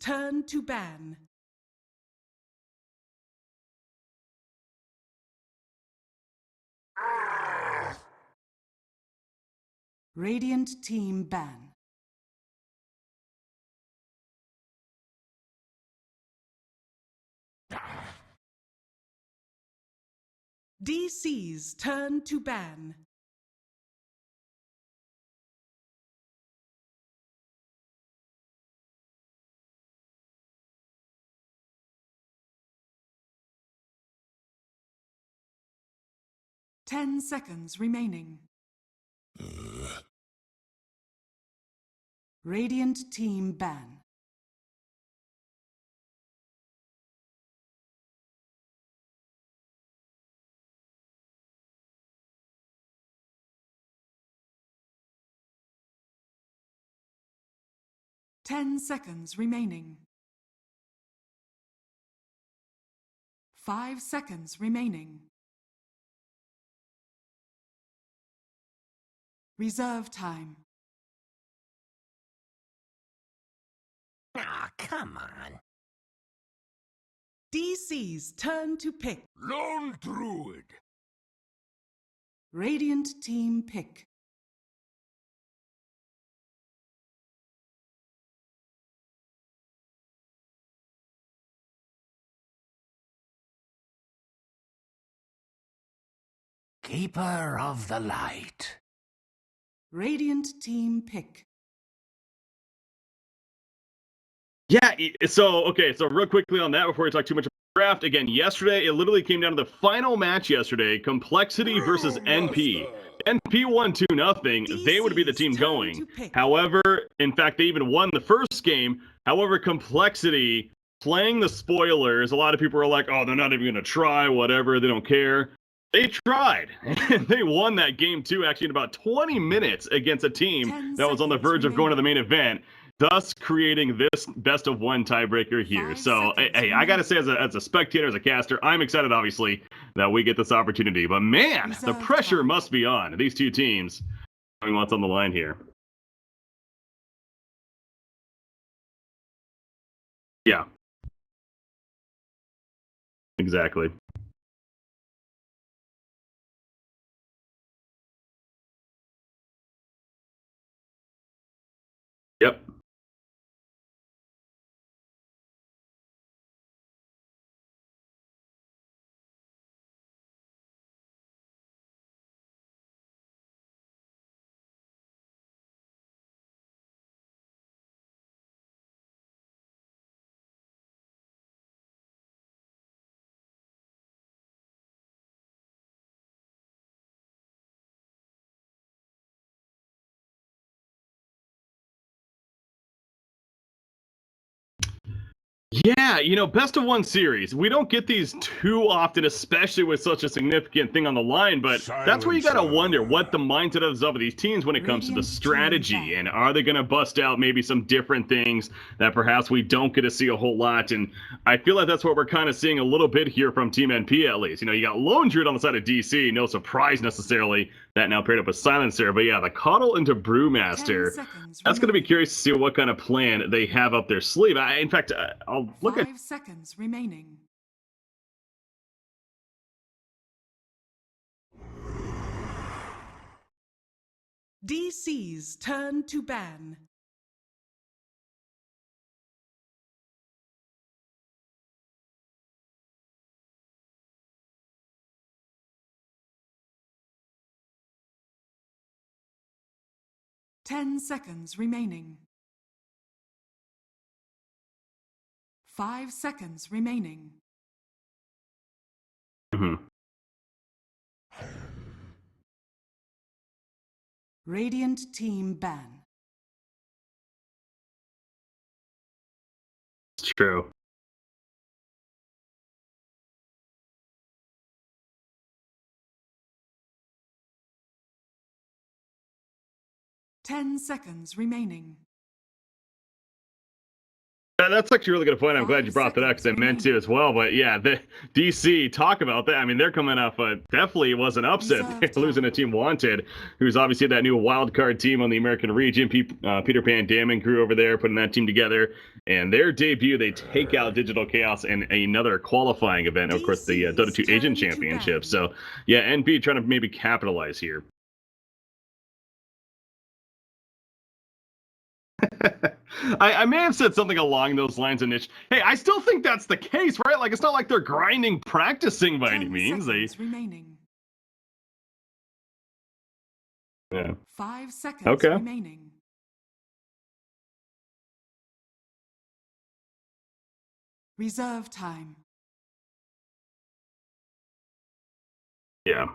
turn to ban. Radiant team ban. DC's turn to ban. Ten seconds remaining. Radiant team ban. Ten seconds remaining. 5 seconds remaining. Reserve time. Ah, come on. DC's turn to pick. Lone Druid. Radiant team pick. Keeper of the Light. Radiant team pick. Yeah, so real quickly on that before we talk too much about the draft, again, yesterday, it literally came down to the final match yesterday, Complexity versus NP. NP won 2-0. They would be the team going. However, in fact, they even won the first game. However, Complexity, playing the spoilers, a lot of people are like, oh, they're not even going to try, whatever, they don't care. They tried, and they won that game too, actually in about 20 minutes against a team that was on the verge of going to the main event, thus creating this best-of-1 tiebreaker here. So, hey, I gotta say, as a spectator, as a caster, I'm excited, obviously, that we get this opportunity. But man, the pressure must be on these two teams, knowing what's on the line here. Yeah. Exactly. Yep. Yeah, best of one series. We don't get these too often, especially with such a significant thing on the line, but that's where you gotta wonder what the mindset is of these teams when it comes to the strategy, and are they gonna bust out maybe some different things that perhaps we don't get to see a whole lot, and I feel like that's what we're kind of seeing a little bit here from Team NP at least. You got Lone Druid on the side of DC, no surprise necessarily, that now paired up with Silencer, but yeah, the Coddle into Brewmaster, that's going to be curious to see what kind of plan they have up their sleeve. In fact, I'll look at 5 seconds remaining. DC's turn to ban. Ten seconds remaining. 5 seconds remaining. Radiant team ban. It's true. That's actually a really good point. I'm glad you brought that up because I meant to as well. But yeah, the DC, talk about that. I mean, they're coming off definitely was an upset. They're losing a team Wanted, who's obviously that new wild card team on the American region. Peter Pan Damon crew over there putting that team together. And their debut, they take out Digital Chaos in another qualifying event, of course, the Dota 2 Asian Championship. So yeah, NP trying to maybe capitalize here. I may have said something along those lines in niche. Hey, I still think that's the case, right? Like, it's not like they're grinding, practicing by any means. Remaining. Yeah. 5 seconds Okay. remaining. Reserve time. Yeah.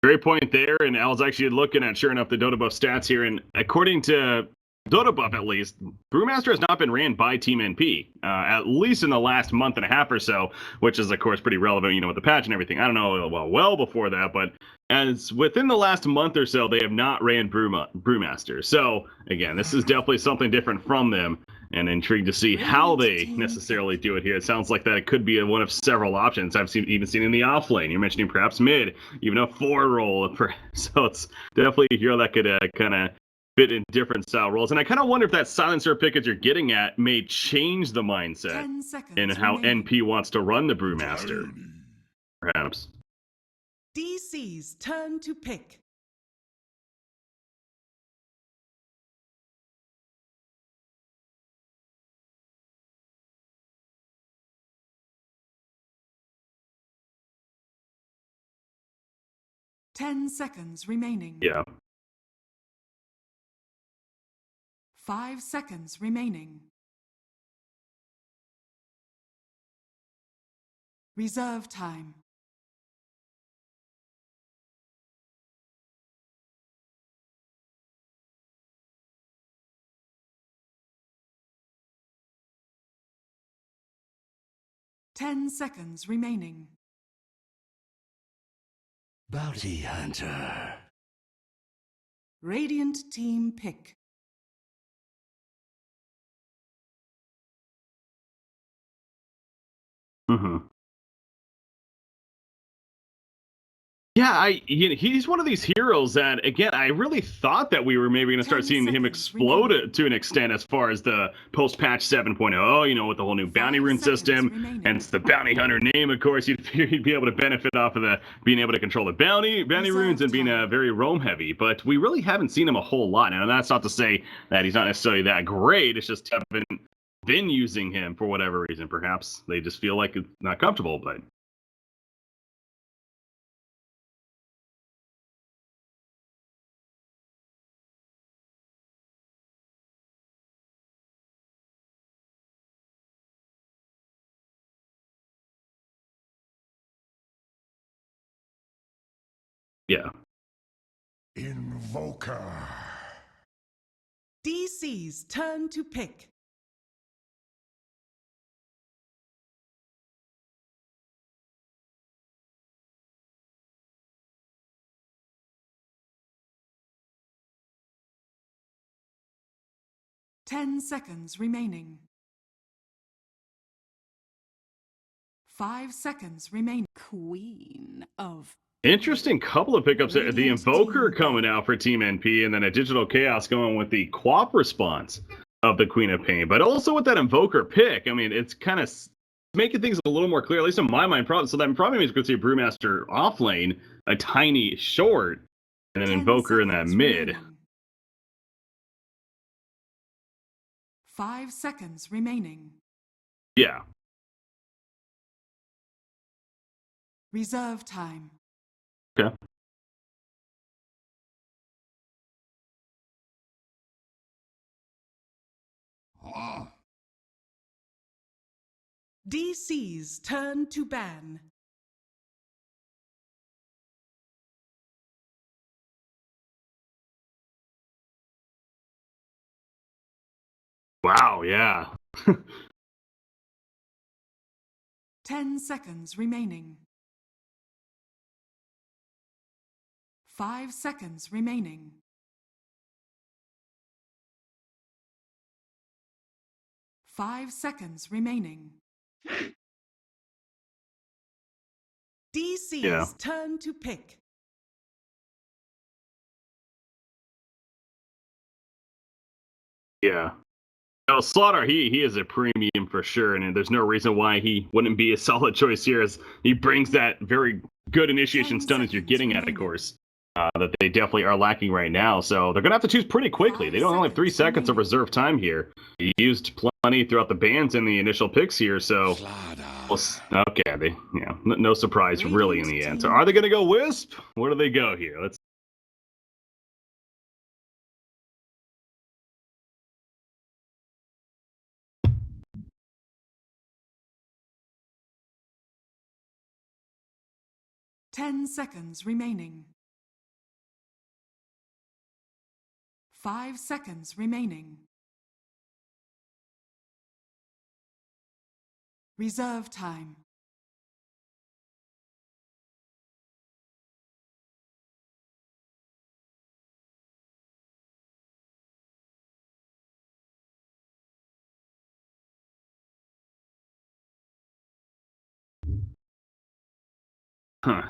Great point there, and I was actually looking at, sure enough, the Dota Buff stats here, and according to Dota Buff at least, Brewmaster has not been ran by Team NP, at least in the last month and a half or so, which is, of course, pretty relevant, with the patch and everything. I don't know well before that, but as within the last month or so, they have not ran Brewmaster. So, again, this is definitely something different from them, and intrigued to see how they necessarily do it here. It sounds like that it could be one of several options. I've even seen in the off lane. You're mentioning perhaps mid, even a 4 role. So it's definitely a hero that could kind of fit in different style roles. And I kind of wonder if that silencer pick that you're getting at may change the mindset in how NP wants to run the Brewmaster. Perhaps. DC's turn to pick. Ten seconds remaining. Yeah. 5 seconds remaining. Reserve time. Ten seconds remaining. Bounty Hunter. Radiant team pick. Mm-hmm. Yeah, he's one of these heroes that, again, I really thought that we were maybe going to start seeing him explode to an extent as far as the post-patch 7.0, with the whole new bounty rune system, and it's the bounty hunter name, of course. You'd be able to benefit off of being able to control the bounty runes and being very roam heavy, but we really haven't seen him a whole lot. Now, that's not to say that he's not necessarily that great. It's just haven't been using him for whatever reason. Perhaps they just feel like it's not comfortable, but... Yeah. Invoker. DC's turn to pick. Ten seconds remaining. 5 seconds remaining. Queen of... Interesting couple of pickups. The Invoker coming out for Team NP, and then a Digital Chaos going with the Quap response of the Queen of Pain. But also with that Invoker pick, I mean, it's kind of making things a little more clear, at least in my mind. So that probably means we could see a Brewmaster off lane, a tiny short, and an Invoker in that mid. 5 seconds remaining. Yeah. Reserve time. Okay. DC's turn to ban. Wow, yeah. 10 seconds remaining. 5 seconds remaining. 5 seconds remaining. DC's Yeah. turn to pick. Yeah. No, Slaughter, he is a premium for sure, and there's no reason why he wouldn't be a solid choice here, as he brings that very good initiation 10 stun as you're seconds getting at, of remaining. course, that they definitely are lacking right now. So they're going to have to choose pretty quickly. 5 They don't only have 3 seconds seconds of remaining. reserve time here. He used plenty throughout the bans in the initial picks here, so... Okay, no surprise really in the end. So are they going to go Wisp? Where do they go here? Let's 10 seconds remaining. 5 seconds remaining. Reserve time.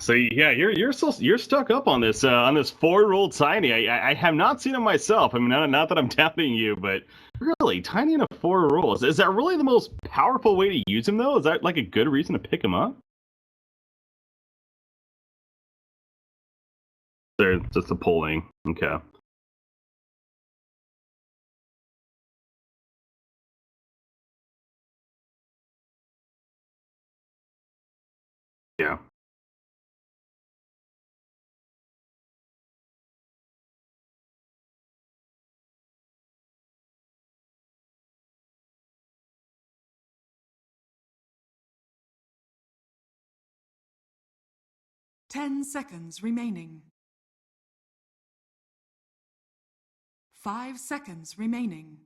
So yeah, you're stuck up on this 4-year-old Tiny. I have not seen him myself. I mean, not that I'm doubting you, but really, Tiny in a 4-year-old, is that really the most powerful way to use him though? Is that like a good reason to pick him up? There's just the polling. Okay. Yeah. Ten seconds remaining. 5 seconds remaining.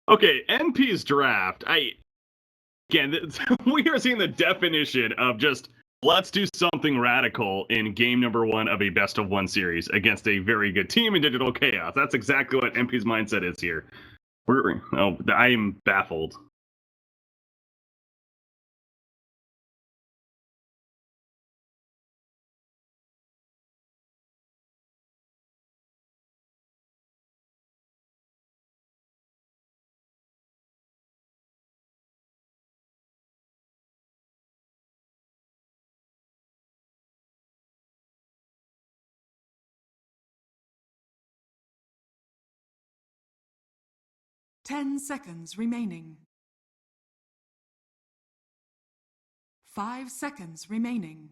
Okay, NP's draft. We are seeing the definition of just let's do something radical in game number 1 of a best of 1 series against a very good team in Digital Chaos. That's exactly what NP's mindset is here. I am baffled. Ten seconds remaining. 5 seconds remaining.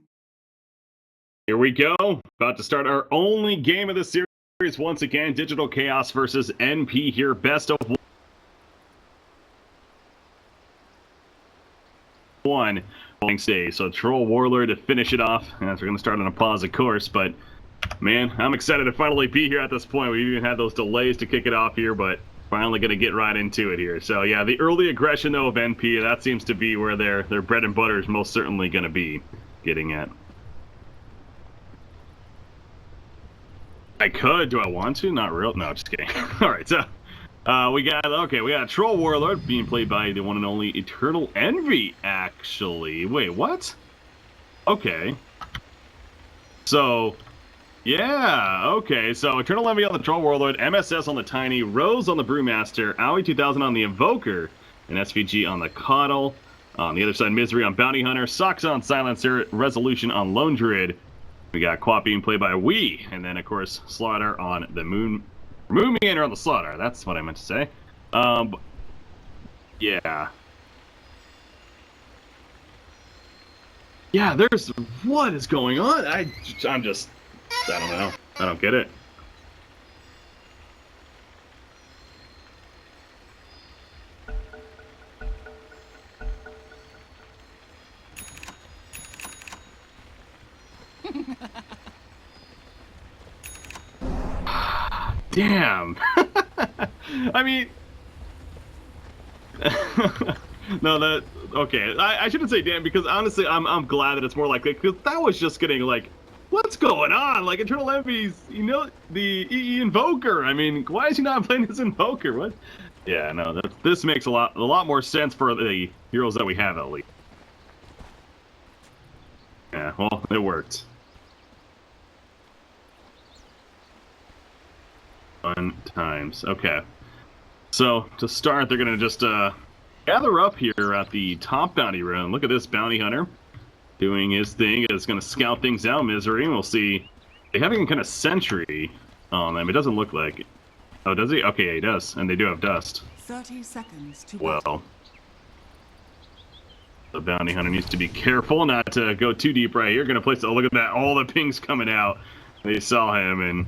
Here we go. About to start our only game of the series once again. Digital Chaos versus NP here. Best of 1. Stage. So Troll Warlord to finish it off. And we're going to start on a pause, of course. But, man, I'm excited to finally be here at this point. We even had those delays to kick it off here, but finally going to get right into it here. So, yeah, the early aggression, though, of NP, that seems to be where their bread and butter is most certainly going to be getting at. I could. Do I want to? Not real. No, just kidding. All right, so we got Troll Warlord being played by the one and only Eternal Envy. Actually, wait, what? Okay. So, yeah, okay. So Eternal Envy on the Troll Warlord, MSS on the Tiny, Rose on the Brewmaster, Aoi 2000 on the Invoker, and SVG on the Coddle. On the other side, Misery on Bounty Hunter, Soxa on Silencer, Resolution on Lone Druid. We got Quap being played by Wee, and then, of course, Slaughter on the Moon Meander on the Slaughter. That's what I meant to say. Yeah. Yeah, what is going on? I don't know. I don't get it. damn. I mean, no, that okay. I shouldn't say damn because honestly, I'm glad that it's more like that because that was just getting like, what's going on? Like Eternal Envy's, you know, the EE Invoker. I mean, why is he not playing this Invoker? What? Yeah, no, this makes a lot more sense for the heroes that we have at least. Yeah, well, it worked. Fun times. Okay. So, to start, they're going to just gather up here at the top bounty room. Look at this bounty hunter doing his thing. It's going to scout things out, Misery, and we'll see. They have any kind of sentry on them. It doesn't look like it. Oh, does he? Okay, yeah, he does. And they do have dust. 30 seconds to Well, the bounty hunter needs to be careful not to go too deep right here. Going to place. Oh, look at that! All the pings coming out. They saw him in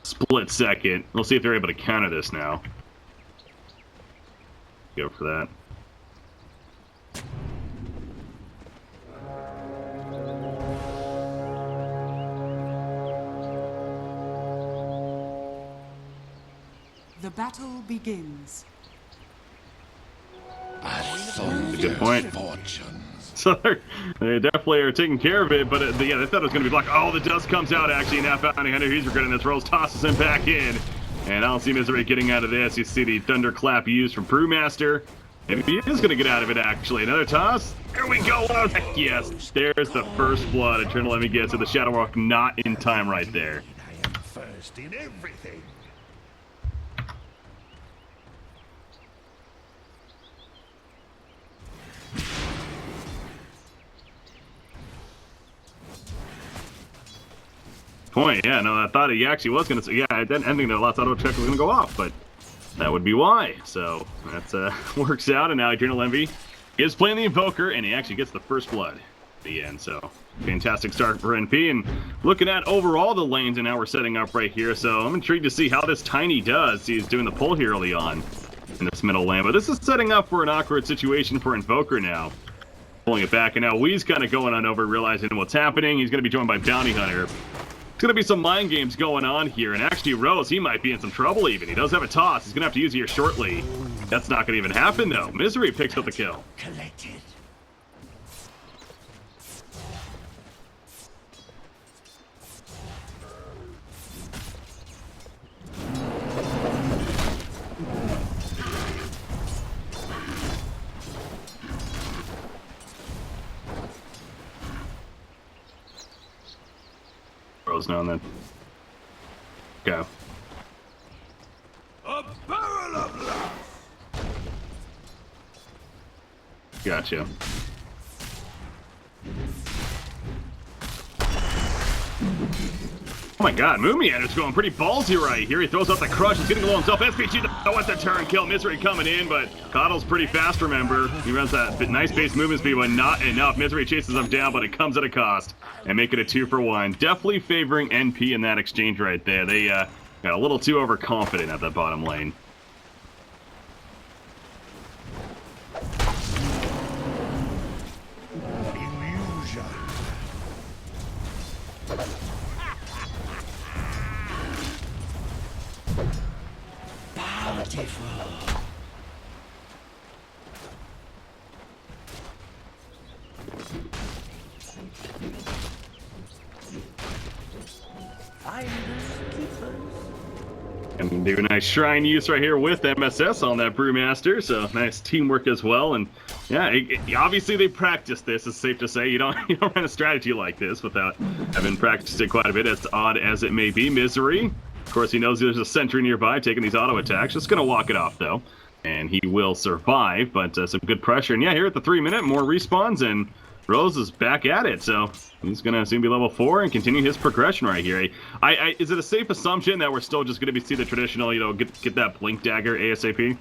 split second. We'll see if they're able to counter this now. Go for that. The battle begins. Good point. So they definitely are taking care of it, but yeah, they thought it was going to be blocked. Oh, the dust comes out actually, and that bounty hunter, he's regretting this. Rose tosses him back in, and I don't see Misery getting out of this. You see the thunderclap used from Brewmaster, and he is going to get out of it actually. Another toss. There we go. Oh, yes, there's the first blood. Eternal Enemy gets it. The Shadow Walk not in time right there. I am first in everything. Point, yeah, no, I thought he actually was going to say, yeah, I didn't think that last auto check was going to go off, but that would be why. So that works out, and now Eternal Envy is playing the Invoker, and he actually gets the first blood at the end. So fantastic start for NP, and looking at overall the lanes, and now we're setting up right here. So I'm intrigued to see how this Tiny does. He's doing the pull here early on in this middle lane, but this is setting up for an awkward situation for Invoker now. Pulling it back, and now Wee's kind of going on over, realizing what's happening. He's going to be joined by Bounty Hunter. There's going to be some mind games going on here, and actually Rose, he might be in some trouble even. He does have a toss. He's going to have to use it here shortly. That's not going to even happen, though. Misery picks up the kill. Collected. Rose now and then. Go. A barrel of laughs. Gotcha. Oh my god, Moomiander's going pretty ballsy right here. He throws out the crush. He's getting low himself. SPG with the turn kill. Misery coming in, but Coddle's pretty fast, remember. He runs that nice base movement speed, but not enough. Misery chases him down, but it comes at a cost. And make it a 2-for-1. Definitely favoring NP in that exchange right there. They got a little too overconfident at that bottom lane. Illusion. Bountiful. And do a nice shrine use right here with MSS on that Brewmaster, so nice teamwork as well. And yeah, obviously they practiced this. It's safe to say you don't run a strategy like this without having practiced it quite a bit, as odd as it may be. Misery, of course, he knows there's a sentry nearby taking these auto attacks. Just gonna walk it off though, and he will survive. But some good pressure, and yeah, here at the 3-minute, more respawns, and Rose is back at it, so he's going to soon be level 4 and continue his progression right here. Is it a safe assumption that we're still just going to see the traditional, get that Blink Dagger ASAP?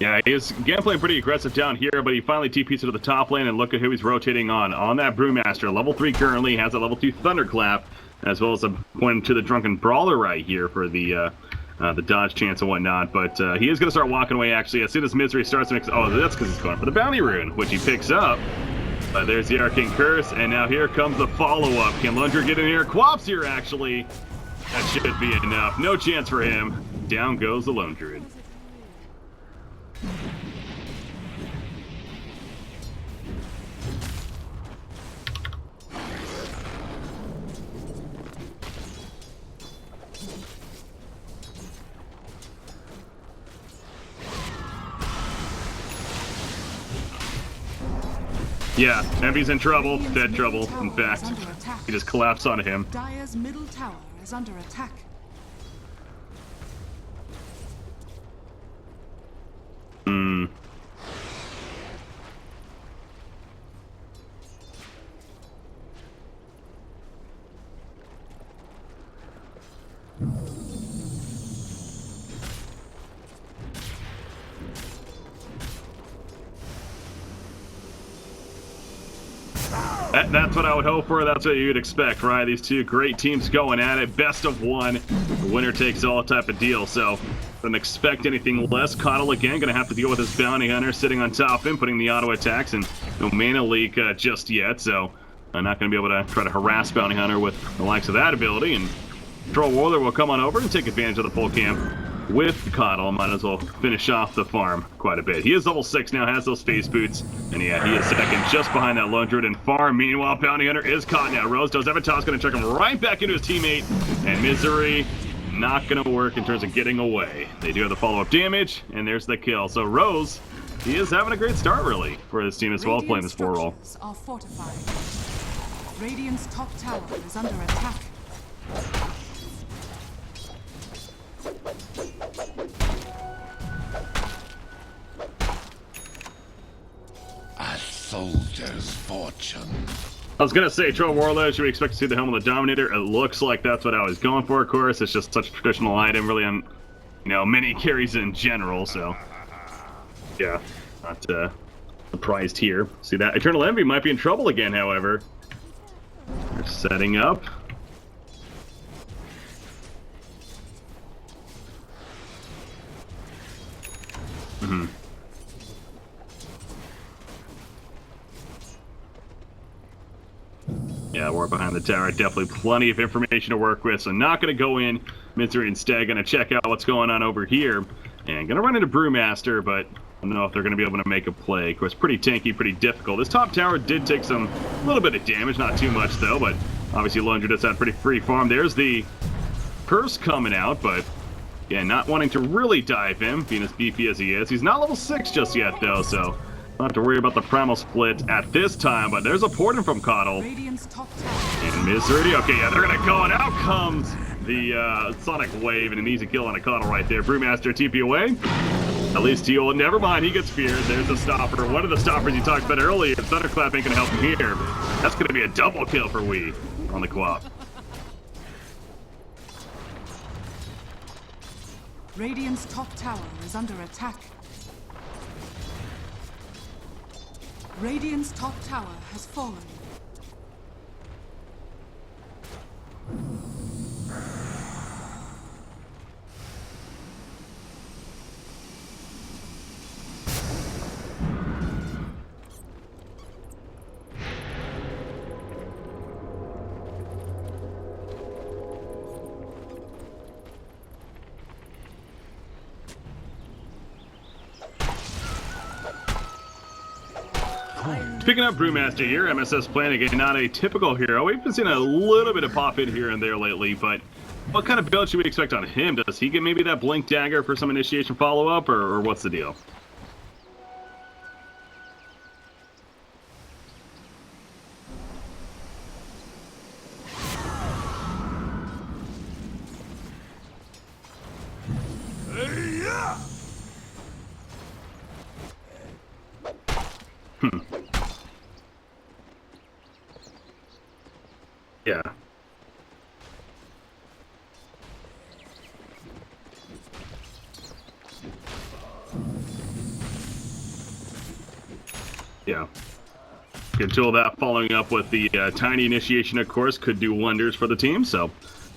Yeah, he was again playing pretty aggressive down here, but he finally TP's to the top lane, and look at who he's rotating on that Brewmaster. Level 3 currently, has a level 2 Thunderclap, as well as a point to the Drunken Brawler right here for the dodge chance and whatnot. But he is going to start walking away, actually. As soon as Misery starts to mix... Oh, that's because he's going for the Bounty Rune, which he picks up. There's the Arcane Curse, and now here comes the follow-up. Can Lundra get in here? Quap's here, actually. That should be enough. No chance for him. Down goes the Lone Druid. Yeah, Envy's in trouble. Dead trouble, in fact. He just collapsed onto him. Dire's middle tower is under attack. That's what I would hope for. That's what you'd expect, right? These two great teams going at it. Best of one. The winner takes all type of deal. So, don't expect anything less. Coddle, again, going to have to deal with his Bounty Hunter sitting on top of him, putting the auto attacks, and no mana leak just yet. So, I'm not going to be able to try to harass Bounty Hunter with the likes of that ability. And Troll Warlord will come on over and take advantage of the full camp with Coddle. Might as well finish off the farm quite a bit. He is level 6 now, has those face boots, and yeah, he is second just behind that Lone Druid and farm. Meanwhile, Bounty Hunter is caught now. Rose does have a toss, going to check him right back into his teammate, and Misery not going to work in terms of getting away. They do have the follow-up damage, and there's the kill. So Rose, he is having a great start, really, for this team as well, playing this 4-roll. Are fortified. Radiant's top tower is under attack. A soldier's fortune. I was going to say, Troll Warlord, should we expect to see the Helm of the Dominator? It looks like that's what I was going for, of course. It's just such a traditional item, really, on, many carries in general, so... Yeah, not surprised here. See that? Eternal Envy might be in trouble again, however. They're setting up. Yeah, we're behind the tower. Definitely plenty of information to work with, so not going to go in. Misery instead going to check out what's going on over here. And going to run into Brewmaster, but I don't know if they're going to be able to make a play. Of course, pretty tanky, pretty difficult. This top tower did take a little bit of damage, not too much though, but obviously Lundra does have pretty free farm. There's the curse coming out, but yeah, not wanting to really dive him, being as beefy as he is. He's not level 6 just yet though, so don't have to worry about the primal split at this time, but there's a porting from Coddle. And Misery, okay, yeah, they're gonna go, and out comes the Sonic Wave, and an easy kill on a Coddle right there. Brewmaster TP away. At least he'll, never mind, he gets feared. There's a stopper. One of the stoppers you talked about earlier. Thunderclap ain't gonna help him here. That's gonna be a double kill for Wii on the Quap. Radiant's top tower is under attack. Radiant's top tower has fallen. Picking up Brewmaster here, MSS playing again, not a typical hero. We've been seeing a little bit of pop in here and there lately, but what kind of build should we expect on him? Does he get maybe that Blink Dagger for some initiation follow-up, or what's the deal? Yeah. Yeah. Good tool that following up with the tiny initiation, of course, could do wonders for the team. So,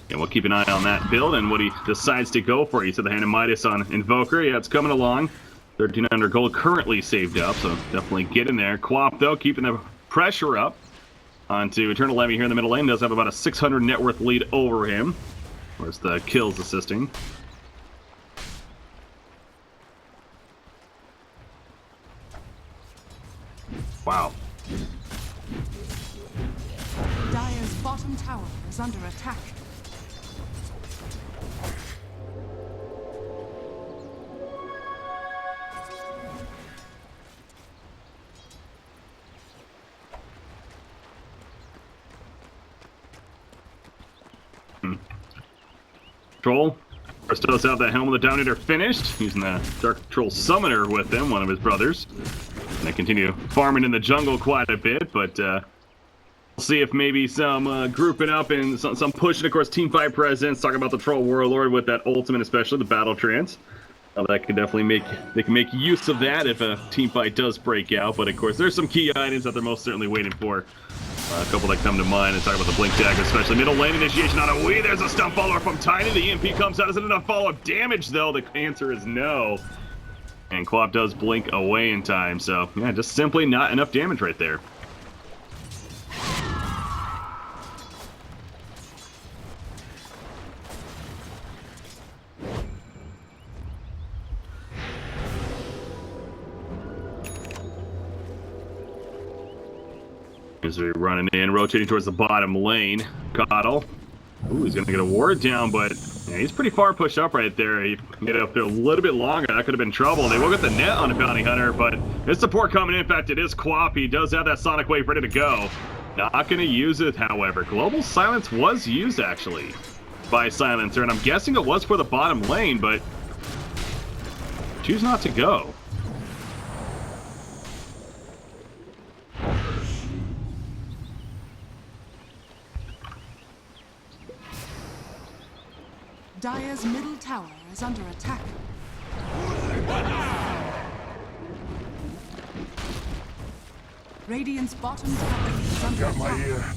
yeah, we'll keep an eye on that build and what he decides to go for. He said the Hand of Midas on Invoker. Yeah, it's coming along. 1,300 gold currently saved up, so definitely get in there. Quap, though, keeping the pressure up onto Eternal Levy here in the middle lane. Does have about a 600 net worth lead over him. Where's the kills assisting? Wow. Dire's bottom tower is under attack. Troll. First does have the Helm of the Dominator finished. Using the Dark Troll Summoner with him, one of his brothers. And they continue farming in the jungle quite a bit, but we'll see if maybe some grouping up and some pushing, of course, teamfight presence. Talking about the Troll Warlord with that ultimate, especially the Battle Trance. That can definitely make use of that if a teamfight does break out. But of course, there's some key items that they're most certainly waiting for. A couple that come to mind, and talk about the Blink Dagger, especially middle lane initiation on a Wii. There's a stump follower from Tiny. The EMP comes out. Isn't enough follow-up damage, though? The answer is no. And Quap does blink away in time, so yeah, just simply not enough damage right there. Misery running in, rotating towards the bottom lane. Coddle. Ooh, he's gonna get a ward down, but yeah, he's pretty far pushed up right there. He made it up there a little bit longer. That could have been trouble. They will get the net on a bounty hunter, but his support coming in. In fact, it is Quap. He does have that Sonic Wave ready to go. Not gonna use it, however. Global Silence was used, actually, by Silencer, and I'm guessing it was for the bottom lane, but choose not to go. Dire's middle tower is under attack. Radiant's bottom tower is under attack.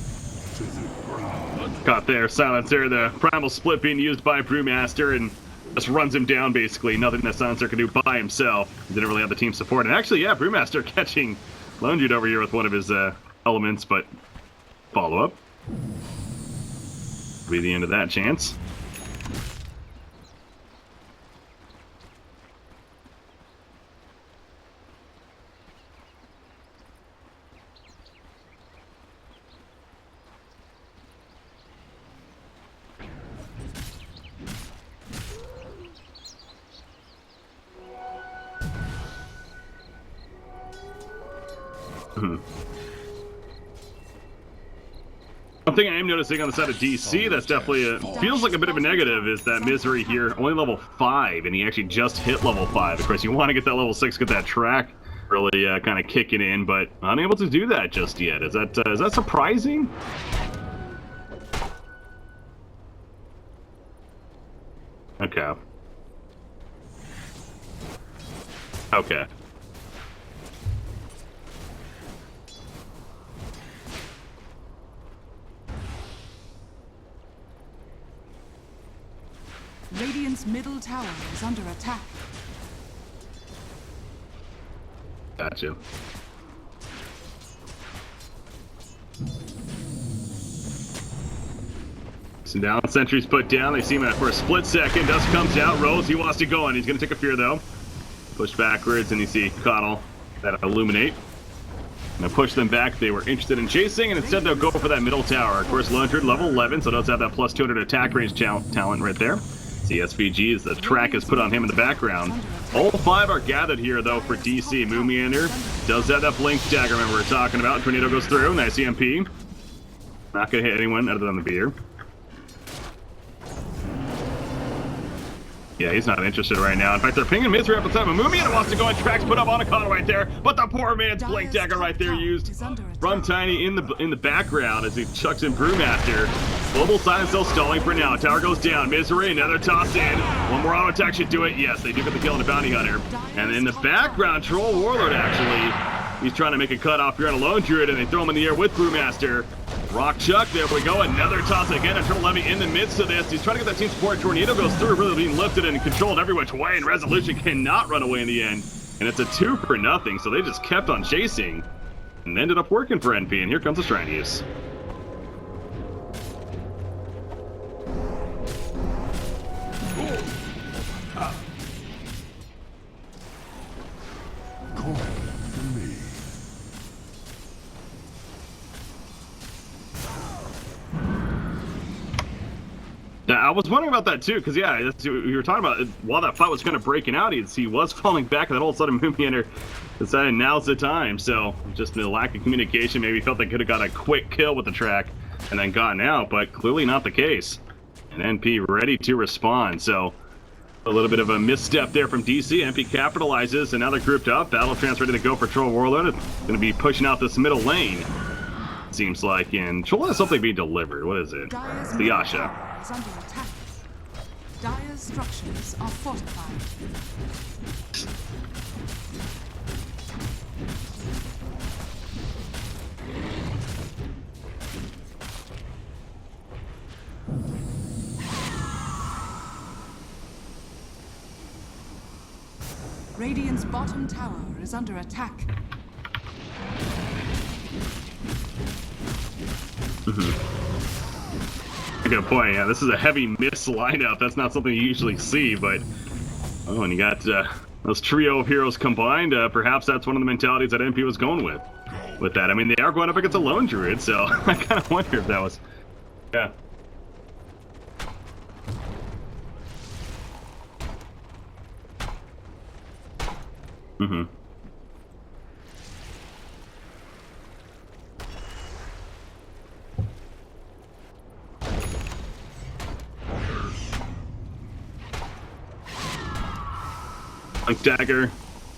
Caught there, Silencer, the Primal Split being used by Brewmaster, and just runs him down, basically. Nothing that Silencer can do by himself. He didn't really have the team support. And actually, yeah, Brewmaster catching Lone Dude over here with one of his elements, but follow-up. Be the end of that chance. One thing I am noticing on the side of DC that's definitely feels like a bit of a negative is that Misery here, only level 5, and he actually just hit level 5. Of course, you want to get that level 6, get that track really kind of kicking in, but unable to do that just yet. Is that surprising? Okay. Okay. Radiant's middle tower is under attack. Gotcha. Some down sentries put down. They see him for a split second. Dust comes out. Rose, he wants to go in. He's going to take a fear, though. Push backwards, and you see Coddle that illuminate. Now push them back. They were interested in chasing, and instead they'll go for that middle tower. Of course, Lundred, level 11, so does have that plus 200 attack range talent right there. See SVG as the track is put on him in the background. All 5 are gathered here, though, for DC. Moomeander does have that blink dagger, remember we're talking about. Tornado goes through. Nice EMP. Not going to hit anyone other than the beer. Yeah, he's not interested right now. In fact, they're pinging Misery up inside, but Moomeander wants to go and tracks put up on a Coddle right there, but the poor man's blink dagger right there used from Tiny in the background as he chucks in Brewmaster. Global Silence still stalling for now. Tower goes down. Misery, another toss in. One more auto attack should do it. Yes, they do get the kill on the bounty hunter. And in the background, Troll Warlord actually He's trying to make a cutoff here on a Lone Druid, and they throw him in the air with Brewmaster. Rock Chuck, there we go. Another toss again. Eternal Levy in the midst of this. He's trying to get that team support. Tornado goes through, really being lifted and controlled every which way, and Resolution cannot run away in the end. And it's a 2-0, so they just kept on chasing and ended up working for NP. And here comes the Shrine Use. I was wondering about that too, because yeah, you were talking about while that fight was kind of breaking out, he was falling back, and then all of a sudden Movie Enter decided now's the time. So just the lack of communication, maybe felt they could have got a quick kill with the track and then gotten out, but clearly not the case. And NP ready to respond. So a little bit of a misstep there from DC. NP capitalizes, and now they're grouped up. Battle Trance ready to go for Troll Warlord. It's going to be pushing out this middle lane, seems like. And Troll has something being delivered. What is it? It's the Yasha. Is under attack. Dire's structures are fortified. Radiant's bottom tower is under attack. Good point. Yeah, this is a heavy miss lineup. That's not something you usually see, but oh, and you got those trio of heroes combined. Perhaps that's one of the mentalities that NP was going with that. I mean, they are going up against a Lone Druid, so I kind of wonder if that was, yeah. Dagger,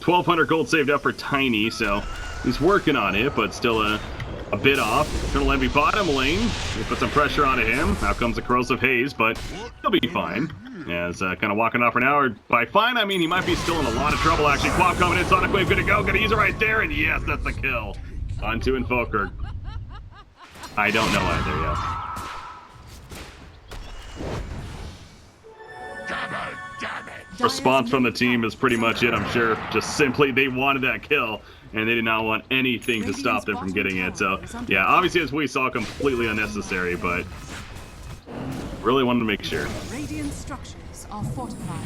1,200 gold saved up for Tiny, so he's working on it, but still a bit off. Eternal Envy bottom lane, they put some pressure onto him. Out comes the Corrosive Haze, but he'll be fine. Yeah, it's kind of walking off for now. By fine, I mean he might be still in a lot of trouble, actually. Quap coming in, Sonic Wave gonna go, gonna use it right there, and yes, that's the kill. On to Invoker. I don't know either, yeah. Response from the team is pretty much it, I'm sure. Just simply they wanted that kill, and they did not want anything to stop them from getting it. So, yeah, obviously, as we saw, completely unnecessary, but really wanted to make sure. Radiant structures are fortified.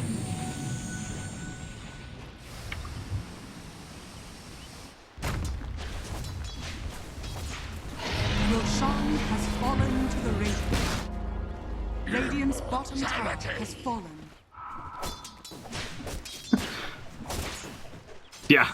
Roshan has fallen to the Radiant. Radiant's bottom tower has fallen. Yeah,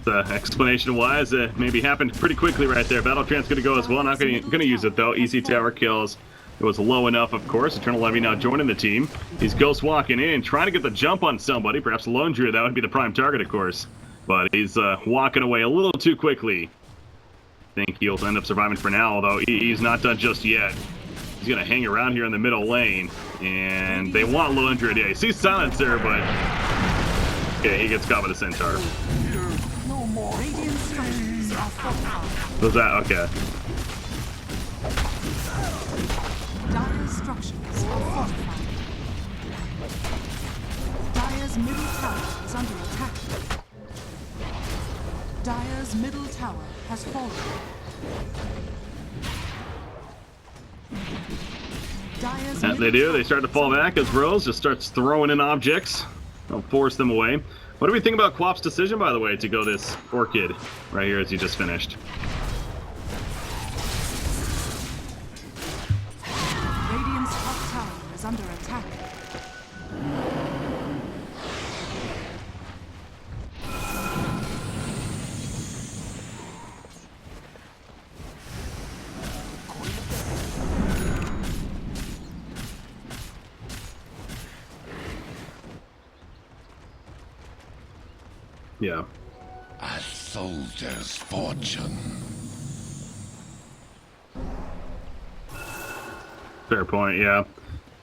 the explanation-wise, maybe happened pretty quickly right there. Battle Trance gonna go as well. Not gonna use it though. Easy tower kills. It was low enough, of course. Eternal Levy now joining the team. He's ghost walking in, trying to get the jump on somebody. Perhaps Lone Druid, that would be the prime target, of course. But he's walking away a little too quickly. I think he'll end up surviving for now, although he's not done just yet. He's gonna hang around here in the middle lane, and they want Lone Druid. Yeah, he sees Silencer, but okay, he gets caught with a Centaur. No more. Radiant structures are fortified. Was that okay? Dire's structures are fortified. Dire's middle tower is under attack. Dire's middle tower has fallen. Dire's As they do, they start to fall back as Rose just starts throwing in objects. They'll force them away. What do we think about Quap's decision, by the way, to go this Orchid right here as he just finished? Radiant's top tower is under attack. Yeah. A soldier's fortune. Fair point, yeah.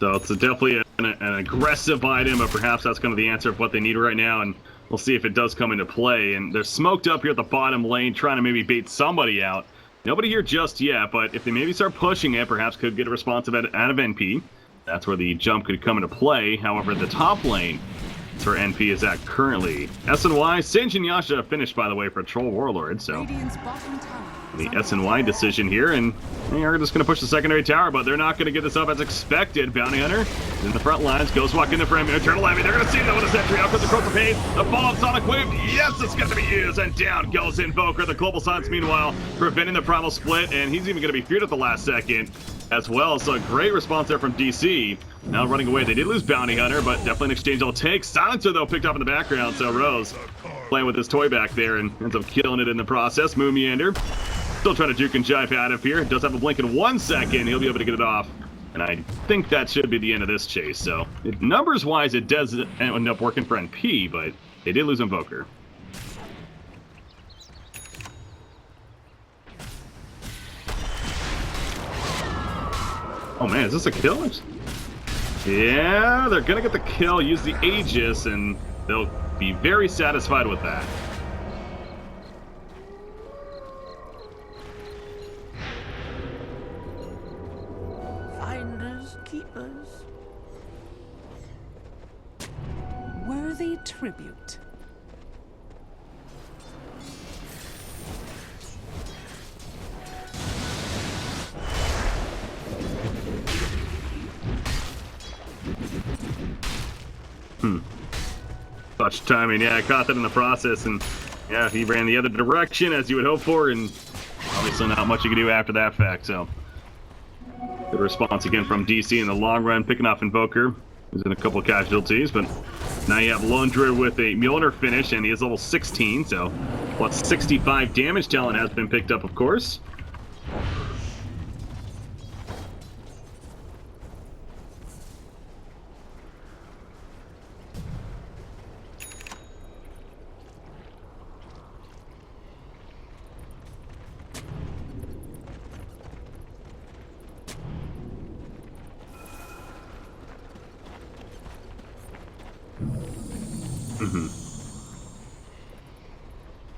So it's definitely an aggressive item, but perhaps that's kind of the answer of what they need right now. And we'll see if it does come into play. And they're smoked up here at the bottom lane, trying to maybe bait somebody out. Nobody here just yet, but if they maybe start pushing it, perhaps could get a response out of NP. That's where the jump could come into play. However, the top lane, that's where NP is at currently. SNY, Sanjin Yasha finished, by the way, for Troll Warlord, so Radiant's bottom tower the SNY decision here, and they are just going to push the secondary tower, but they're not going to get this up as expected. Bounty Hunter is in the front lines, goes walk into frame, Eternal Envy, they're going to see that with a sentry, out comes across the pace, the follow-up Sonic Wave, yes, it's going to be used, and down goes Invoker, the Global Silence meanwhile, preventing the Primal Split, and he's even going to be feared at the last second as well, so a great response there from DC. Now running away, they did lose Bounty Hunter, but definitely an exchange I'll take. Silencer, though, picked up in the background, so Rose playing with his toy back there and ends up killing it in the process. Moon Meander still trying to juke and jive out of here. Does have a blink in 1 second. He'll be able to get it off. And I think that should be the end of this chase. So numbers-wise, it does end up working for NP, but they did lose Invoker. Oh man, is this a kill? Yeah, they're gonna get the kill, use the Aegis, and they'll be very satisfied with that. Finders, keepers. Worthy tribute. Touch timing, yeah, I caught that in the process, and yeah, he ran the other direction as you would hope for, and obviously not much you can do after that fact, so. Good response again from DC in the long run, picking off Invoker. He's in a couple of casualties, but now you have Lone Druid with a Mjolnir finish, and he is level 16, so plus 65 damage talent has been picked up, of course.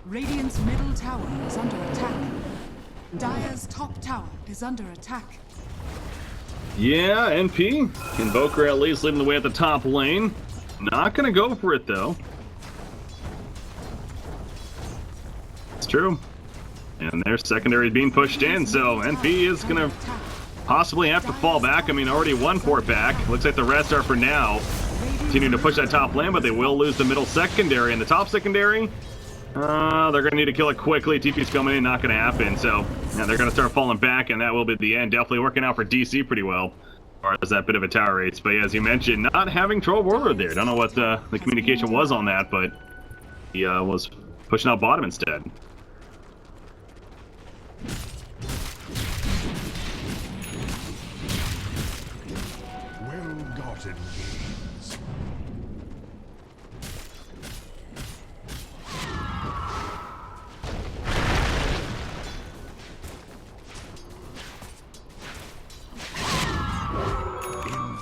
Radiant's middle tower is under attack. Dire's top tower is under attack. Yeah, NP. Invoker at least leading the way at the top lane. Not gonna go for it though. It's true. And their secondary is being pushed in, so NP is gonna possibly have to fall back. I mean, already one port back. Looks like the rest are for now continuing to push that top lane, but they will lose the middle secondary. And the top secondary, they're going to need to kill it quickly. TP's coming in, not going to happen. So, yeah, they're going to start falling back, and that will be the end. Definitely working out for DC pretty well, as far as that bit of a tower rates. But yeah, as you mentioned, not having Troll Warlord there. Don't know what the communication was on that, but he was pushing out bottom instead. Well-gotten gains.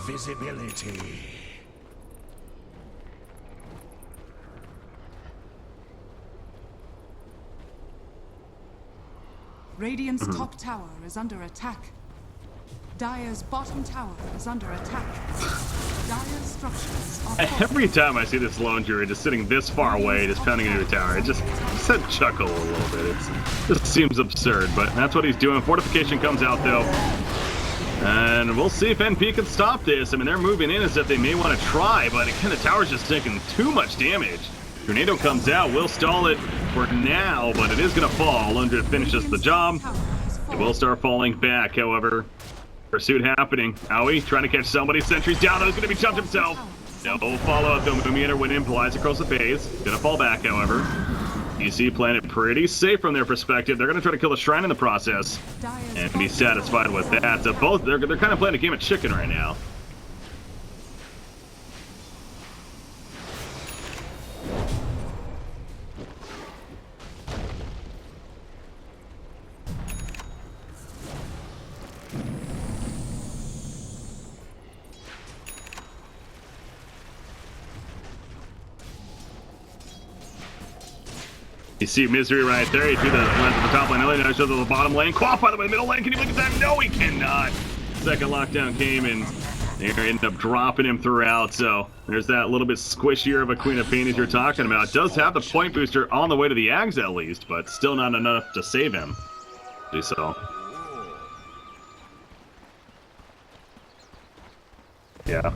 Invisibility. Radiant's top tower is under attack. Dire's bottom tower is under attack. Dire's structures are Every time I see this Lone Druid just sitting this far away, just pounding into a tower, it just said chuckle a little bit. It just seems absurd, but that's what he's doing. Fortification comes out though. And we'll see if NP can stop this. I mean, they're moving in as if they may want to try, but again, the tower's just taking too much damage. Tornado comes out, will stall it for now, but it is going to fall. Lone Druid finishes the job. It will start falling back, however. Pursuit happening. Owie trying to catch somebody. Sentry's down. He's going to be chumped himself. No follow-up. The Meander when implies across the phase. Going to fall back, however. DC playing it pretty safe from their perspective. They're going to try to kill the shrine in the process and be satisfied with that. So both, they're kind of playing a game of chicken right now. You see Misery right there. He threw the lens at the top lane. Now he shows to the bottom lane. Quap, by the way, middle lane. Can he look at that? No, he cannot. Second lockdown came, and they ended up dropping him throughout. So there's that little bit squishier of a Queen of Pain as you're talking about. Does have the point booster on the way to the Ags at least, but still not enough to save him. So. Yeah.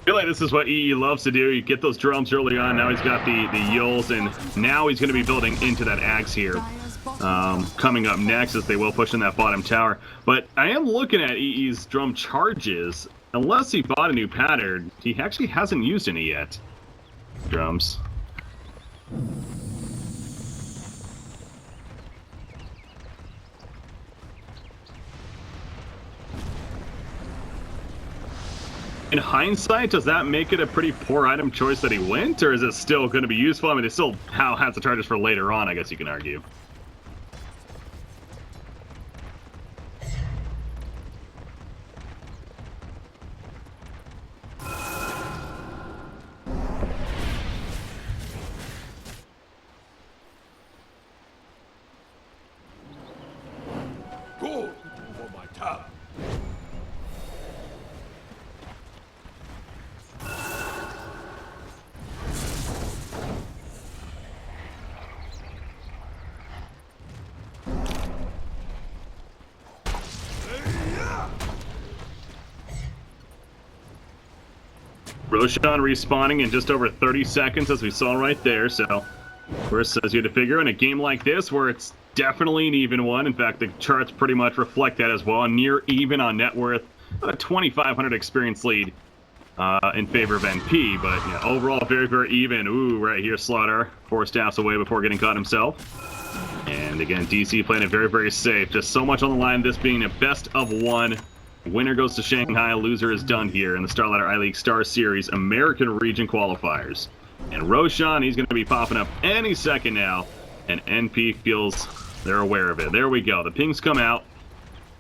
I feel like this is what EE loves to do. You get those drums early on. Now he's got the Yules, and now he's going to be building into that Axe here. Coming up next as they will push in that bottom tower. But I am looking at EE's drum charges. Unless he bought a new pattern, he actually hasn't used any yet. Drums. In hindsight, does that make it a pretty poor item choice that he went, or is it still going to be useful? I mean, it still has the charges for later on, I guess you can argue. Good for my tower. Roshan respawning in just over 30 seconds, as we saw right there. So, of course, as you had to figure, in a game like this, where it's definitely an even one. In fact, the charts pretty much reflect that as well. Near even on net worth, a 2,500 experience lead in favor of NP. But yeah, overall, very, very even. Ooh, right here, Slaughter 4 staffs away before getting caught himself. And again, DC playing it very, very safe. Just so much on the line. This being a best of one. Winner goes to Shanghai, loser is done here in the StarLadder I-League Star Series American Region Qualifiers. And Roshan, he's going to be popping up any second now, and NP feels they're aware of it. There we go. The pings come out.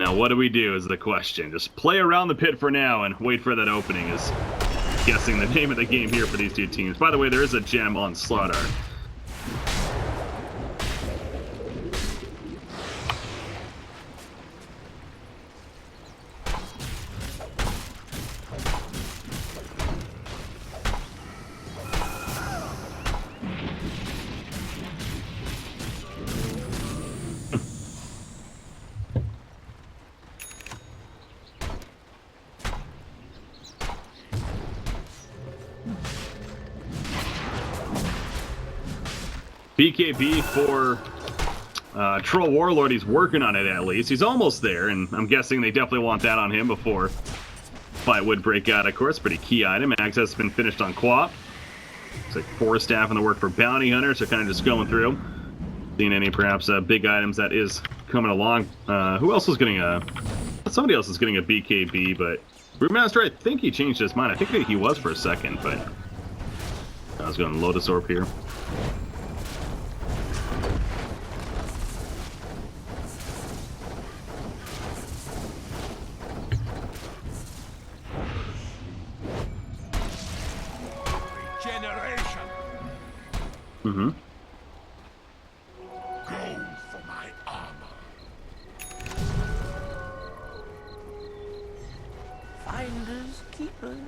Now what do we do is the question. Just play around the pit for now and wait for that opening is guessing the name of the game here for these two teams. By the way, there is a gem on Slaughter. BKB for Troll Warlord, he's working on it at least. He's almost there, and I'm guessing they definitely want that on him before fight would break out, of course. Pretty key item. Access has been finished on Quap. Looks like 4 staff in the work for Bounty Hunter, so kind of just going through. Seeing any perhaps big items that is coming along. Who else is getting a... Somebody else is getting a BKB, but... Brewmaster, I think he changed his mind. I think he was for a second, but... I was going Lotus Orb here. Mm-hmm. Go for my armor. Finders, keepers.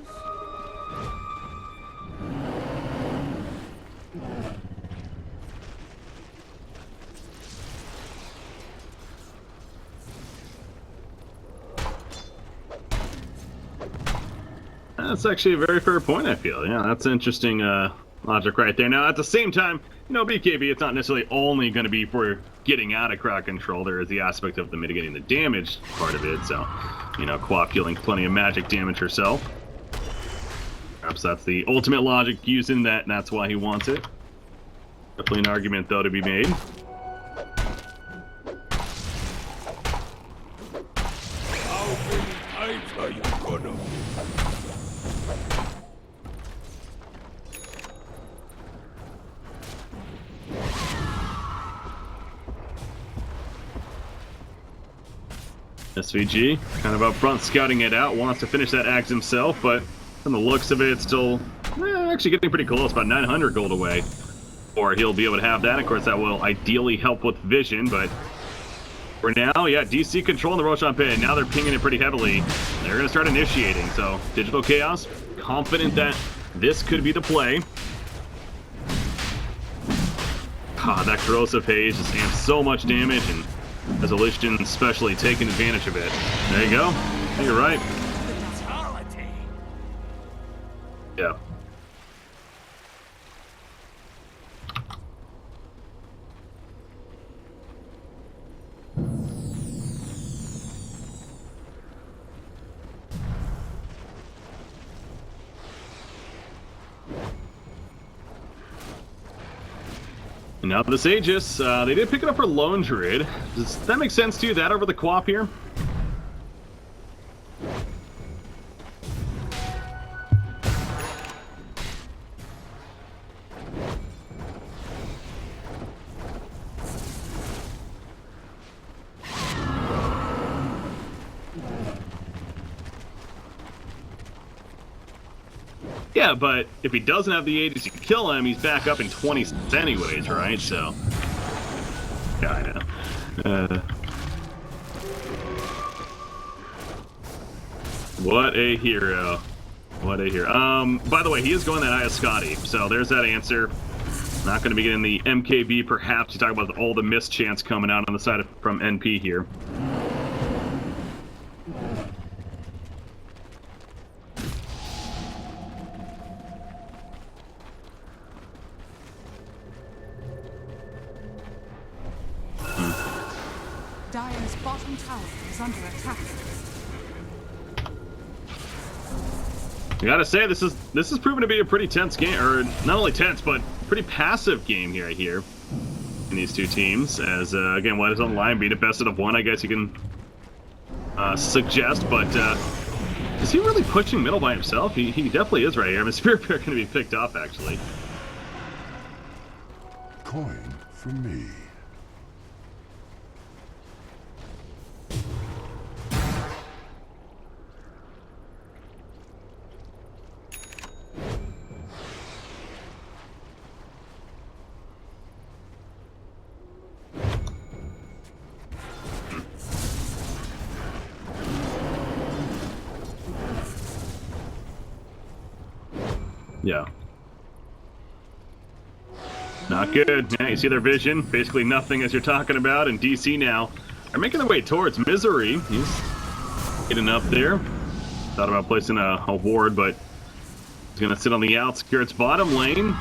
That's actually a very fair point, I feel. Yeah, that's interesting logic right there. Now, at the same time, you know, BKB, it's not necessarily only going to be for getting out of crowd control. There is the aspect of the mitigating the damage part of it. So, you know, Quap dealing plenty of magic damage herself. Perhaps that's the ultimate logic using that, and that's why he wants it. Definitely an argument, though, to be made. How many times are you gonna? SVG kind of up front scouting it out, wants to finish that axe himself, but from the looks of it, still actually getting pretty close, about 900 gold away. Or he'll be able to have that. Of course, that will ideally help with vision, but for now, yeah, DC controlling the Roshan pit. Now they're pinging it pretty heavily. They're going to start initiating, so Digital Chaos, confident that this could be the play. Ah, that corrosive haze just amps so much damage, and Resolution especially taking advantage of it. There you go. You're right. Yeah. And now this Aegis, they did pick it up for Lone Druid. Does that make sense to you, that over the Quap here? Yeah, but if he doesn't have the Aegis, you kill him, he's back up in 20 anyways, right? So, yeah, I know. What a hero. What a hero. By the way, he is going that Iascati, so there's that answer. Not going to be getting the MKB, perhaps. You talk about all the missed chance coming out on the side from NP here. Dire's bottom tower is under attack. I gotta say, this is proven to be a pretty tense game, or not only tense, but pretty passive game here, I hear, in these two teams. As again, what is on the line, being a best out of one, I guess you can suggest. But is he really pushing middle by himself? He definitely is right here. I mean, Spirit Bear gonna be picked off actually. Coin for me. Yeah. Not good. Yeah, you see their vision. Basically nothing as you're talking about. And DC now are making their way towards Misery. He's getting up there. Thought about placing a ward, but he's going to sit on the outskirts bottom lane.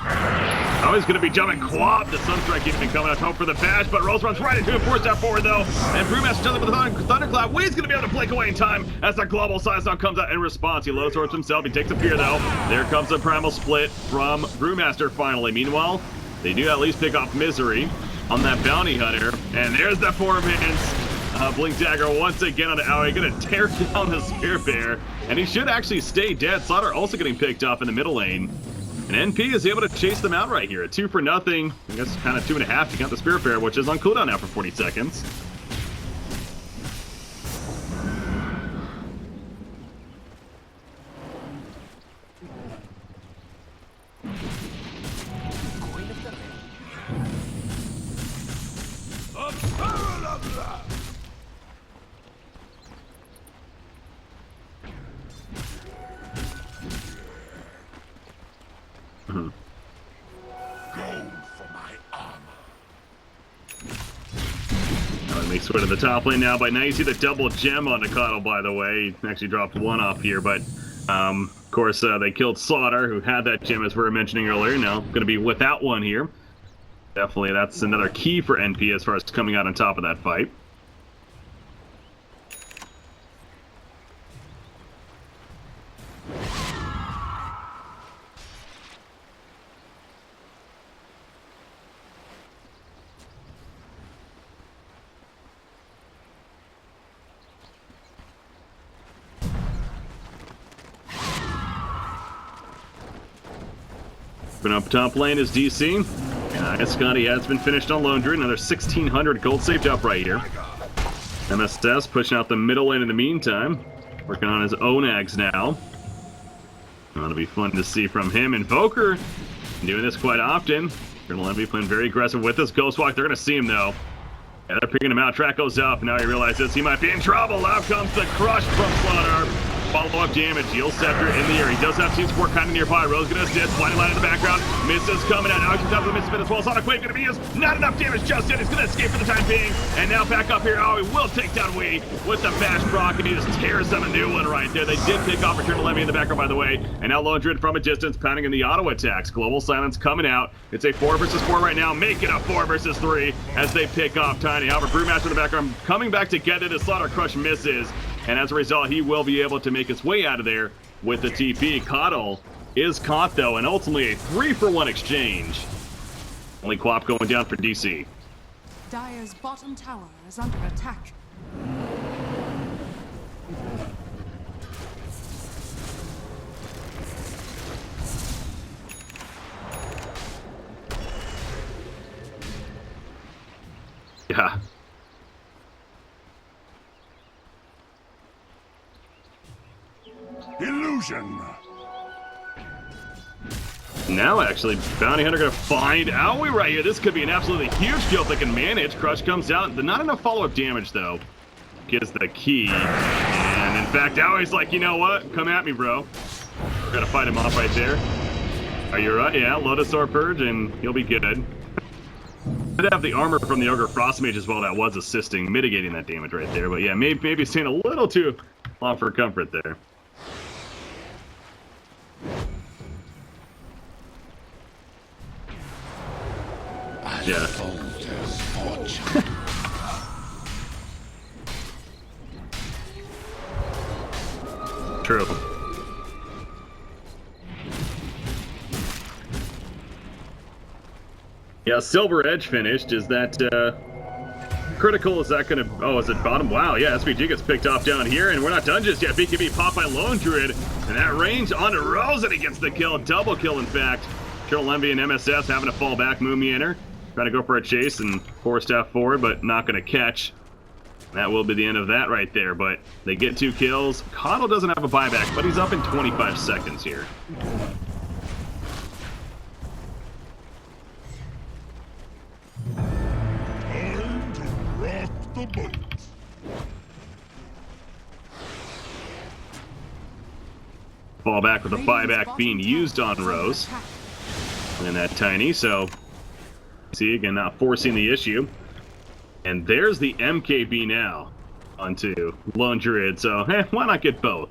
Oh, he's going to be jumping Quap. The Sunstrike even coming out hope for the bash, but Rose runs right into him. Forced out forward, though. And Brewmaster does it with the Thunderclap. He's going to be able to blink away in time as the global size now comes out in response. He low swords himself. He takes a fear, though. There comes the Primal Split from Brewmaster finally. Meanwhile, they do at least pick off Misery on that Bounty Hunter. And there's the 4 minions. Blink Dagger once again on the Aoi. Going to tear down the Spirit Bear. And he should actually stay dead. Slaughter also getting picked off in the middle lane. And NP is able to chase them out right here. 2 for nothing. I guess kind of 2.5 to count the Spirit Bear, which is on cooldown now for 40 seconds. Makes way to the top lane now, but now you see the double gem on Nikado, by the way. He actually dropped 1 off here, but of course they killed Slaughter, who had that gem as we were mentioning earlier. Now going to be without 1 here. Definitely that's another key for NP as far as coming out on top of that fight. But up top lane is DC. Scotty has been finished on Lone Druid. Another 1,600 gold saved up right here. MSS pushing out the middle lane in the meantime. Working on his Onags now. That'll be fun to see from him. Invoker doing this quite often. Colonel Envy playing very aggressive with this Ghostwalk. They're going to see him though. Yeah, they're picking him out. Track goes up. Now he realizes he might be in trouble. Out comes the crush from Slaughter. Follow-up damage. Heal Scepter in the air. He does have team support kind of nearby. Rose gonna assist. Blinding light in the background. Misses coming out. Now he's top of the miss as well. Sonic Wave gonna be used. Not enough damage just yet. He's gonna escape for the time being. And now back up here. Oh, he will take down Wee with the Bash Proc, and he just tears them a new one right there. They did pick off Eternal Envy in the background, by the way. And now Lone Druid from a distance, pounding in the auto attacks. Global Silence coming out. It's a 4 versus 4 right now. Make it a 4 versus 3 as they pick off Tiny. However, Brewmaster in the background coming back together. The Slaughter Crush misses. And as a result, he will be able to make his way out of there with the TP. Coddle is caught, though, and ultimately a 3-for-1 exchange. Only Quap going down for DC. Dire's bottom tower is under attack. Yeah. Illusion. Now, actually, Bounty Hunter gonna find Owie right here. This could be an absolutely huge deal if they can manage. Crush comes out. Not enough follow-up damage, though. Gives the key. And, in fact, Owie's like, you know what? Come at me, bro. We're gonna fight him off right there. Are you right? Yeah, Lotus Orb Purge, and he'll be good. I'd have the armor from the Ogre Frostmage as well. That was assisting, mitigating that damage right there. But, yeah, maybe staying a little too long for comfort there. Yeah. True. Yeah, Silver Edge finished. Is that critical? Is that gonna... Oh, is it bottom? Wow, yeah, SPG gets picked off down here, and we're not done just yet. BKB popped by Lone Druid, and that range onto Rose, and he gets the kill. Double kill, in fact. Eternal Envy and MSS having to fall back. Mumianer trying to go for a chase and force staff forward, but not going to catch. That will be the end of that right there, but they get 2 kills. Coddle doesn't have a buyback, but he's up in 25 seconds here. Time to rock the boat. Fall back with a buyback being used on Rose. And that Tiny, so... See, again, not forcing the issue. And there's the MKB now onto Lone Druid, so why not get both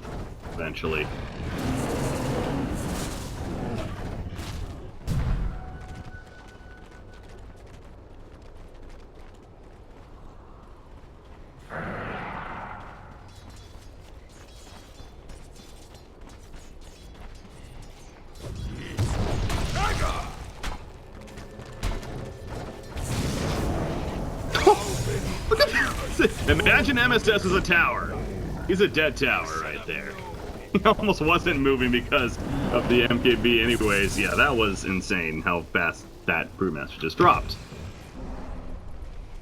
eventually? Imagine MSS as a tower. He's a dead tower right there. He almost wasn't moving because of the MKB anyways. Yeah, that was insane how fast that Brewmaster just dropped.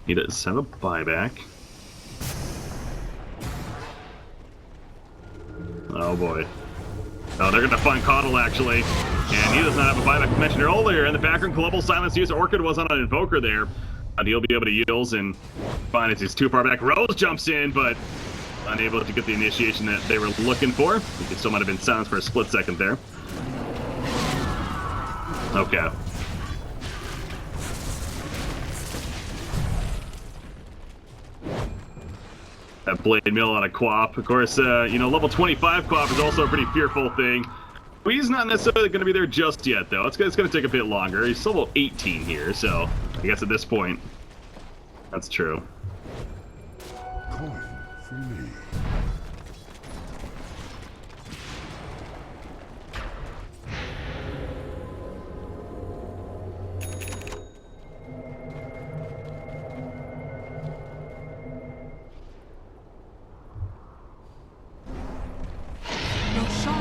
He does have a buyback. Oh boy. Oh, they're gonna find Coddle actually. And he does not have a buyback. I mentioned earlier in the background, Global Silence use. Orchid was on an Invoker there. He'll be able to yields and find as he's too far back. Rose jumps in, but unable to get the initiation that they were looking for. He still might have been silenced for a split second there. Okay. That Blade Mill on a Quap. Of course, level 25 Quap is also a pretty fearful thing. He's not necessarily going to be there just yet, though. It's going to take a bit longer. He's still level 18 here, so I guess at this point, that's true. Coin for me.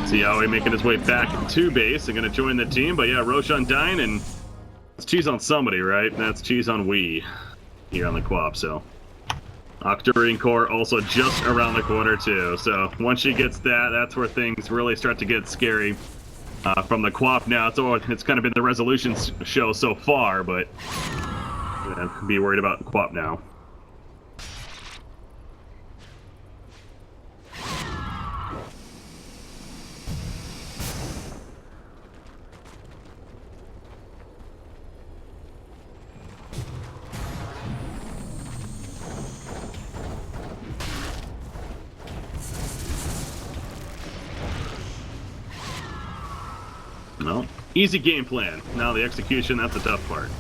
See how he's making his way back to base and going to join the team. But yeah, Roshan dying, and it's cheese on somebody, right? That's cheese on we here on the co-op. So Octarine Core also just around the corner too. So once she gets that, that's where things really start to get scary from the co-op now. So it's kind of been the resolution show so far, but be worried about co-op now. Well, easy game plan. Now the execution, that's the tough part.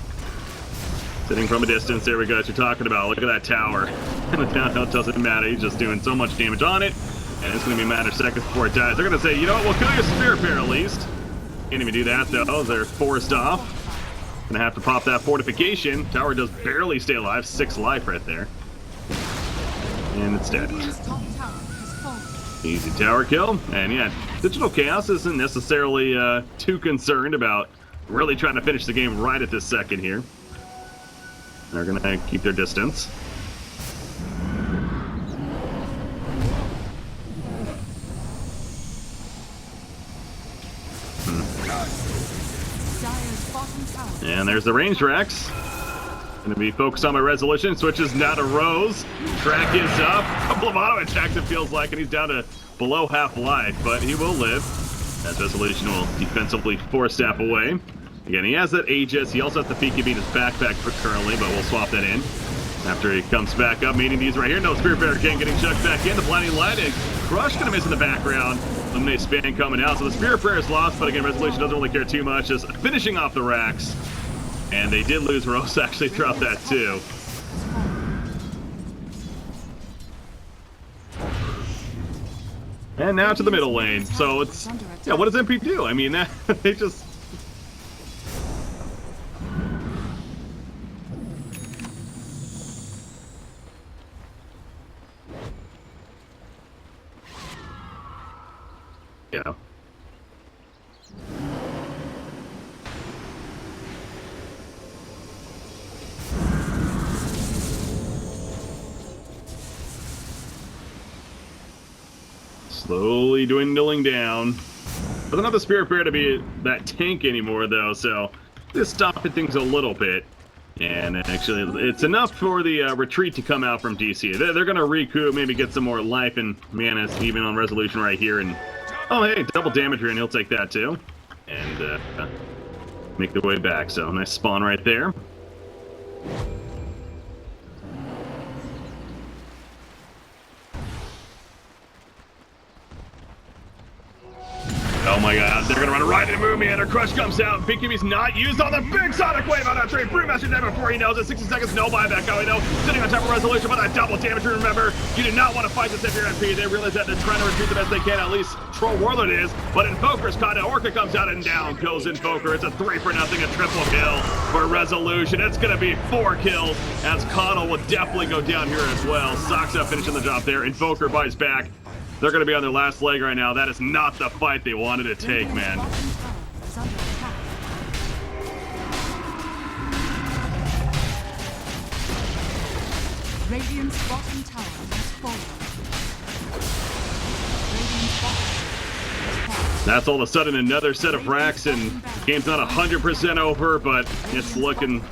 Sitting from a distance, there we go, as you're talking about. Look at that tower. And the tower doesn't matter, he's just doing so much damage on it. And it's going to be a matter of seconds before it dies. They're going to say, you know what, we'll kill your Spirit Pair at least. Can't even do that though, they're forced off. Gonna have to pop that fortification. Tower does barely stay alive, 6 life right there. And it's dead. Easy tower kill, and yeah, Digital Chaos isn't necessarily too concerned about really trying to finish the game right at this second here. They're gonna keep their distance. And there's the range Rex. Gonna be focused on my resolution. Switches now to Rose. Track is up. A couple of auto attacks it feels like, and he's down to below half life, but he will live. That resolution will defensively force staff away. Again, he has that Aegis. He also has the PKB in his backpack for currently, but we'll swap that in after he comes back up. Meaning these right here. No Spirit Bear again getting chucked back in. The blinding light and Crush gonna miss in the background. Eliminate Span coming out. So the Spirit Bear is lost, but again, resolution doesn't really care too much. Just finishing off the racks. And they did lose Rose actually throughout that too. And now to the middle lane. So it's, yeah, what does MP do? I mean, that they just... Yeah. Slowly dwindling down. Doesn't have the Spirit Bear to be that tank anymore, though, so just stopping things a little bit. And actually, it's enough for the retreat to come out from DC. They're going to recoup, maybe get some more life and mana, even on resolution right here. And oh, hey, double damage here, and he'll take that too. And make their way back. So nice spawn right there. Oh my god, they're gonna run right into Moomy and her crush comes out. BKB's not used on the big Sonic Wave on that tree. Brewmaster dead before he knows it. 60 seconds, no buyback. Oh, we know. Sitting on top of resolution, but that double damage. Remember, you do not want to fight this if you're MP. They realize that they're trying to retreat the best they can. At least Troll Warlord is. But Invoker's caught. Orca comes out and down goes Invoker. It's a 3-0, a triple kill for resolution. It's gonna be 4 kills as Connell will definitely go down here as well. Soxa finishing the job there. Invoker buys back. They're going to be on their last leg right now. That is not the fight they wanted to take, man. Radiant's bottom tower has fallen. Radiant's bottom has fallen. That's all of a sudden another set of racks, and game's not 100% over, but it's looking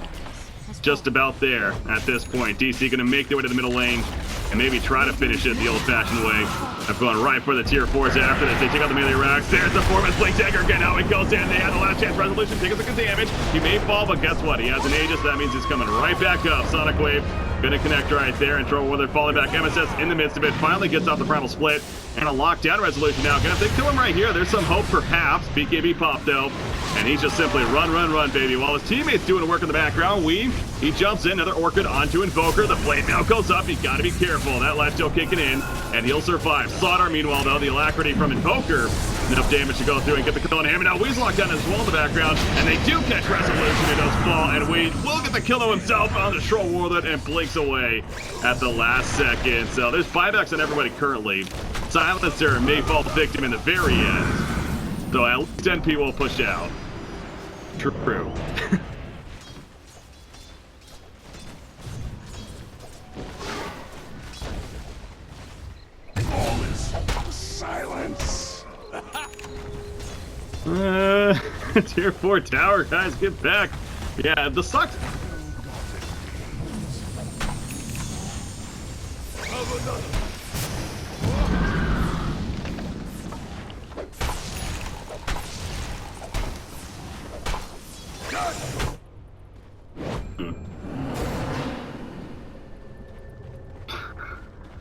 just about there at this point. DC going to make their way to the middle lane and maybe try to finish it the old-fashioned way. I've gone right for the tier 4s after this. They take out the melee racks. There's the Foreman's Blink Dagger again. Out he goes in. They had the last chance. Resolution taking the damage. He may fall, but guess what? He has an Aegis. That means he's coming right back up. Sonic Wave gonna connect right there and throw Warlord falling back. MSS in the midst of it. Finally gets off the Primal Split. And a lockdown resolution now. If they kill him right here, there's some hope perhaps. BKB pop though. And he's just simply run, baby. While his teammate's doing the work in the background, he jumps in, another Orchid onto Invoker. The flame now goes up. You gotta be careful. That life still kicking in, and he'll survive. Sodar, meanwhile, though, the alacrity from Invoker. Enough damage to go through and get the kill on him. And now Wee's locked down as well in the background, and they do catch resolution. It does fall, and Wee will get the kill to himself on the Troll Warlord and blinks away at the last second. So there's buybacks on everybody currently. Silencer may fall victim in the very end. So at least NP will push out. True. All is silence. Tier 4 tower, guys, get back. Yeah, the sucks.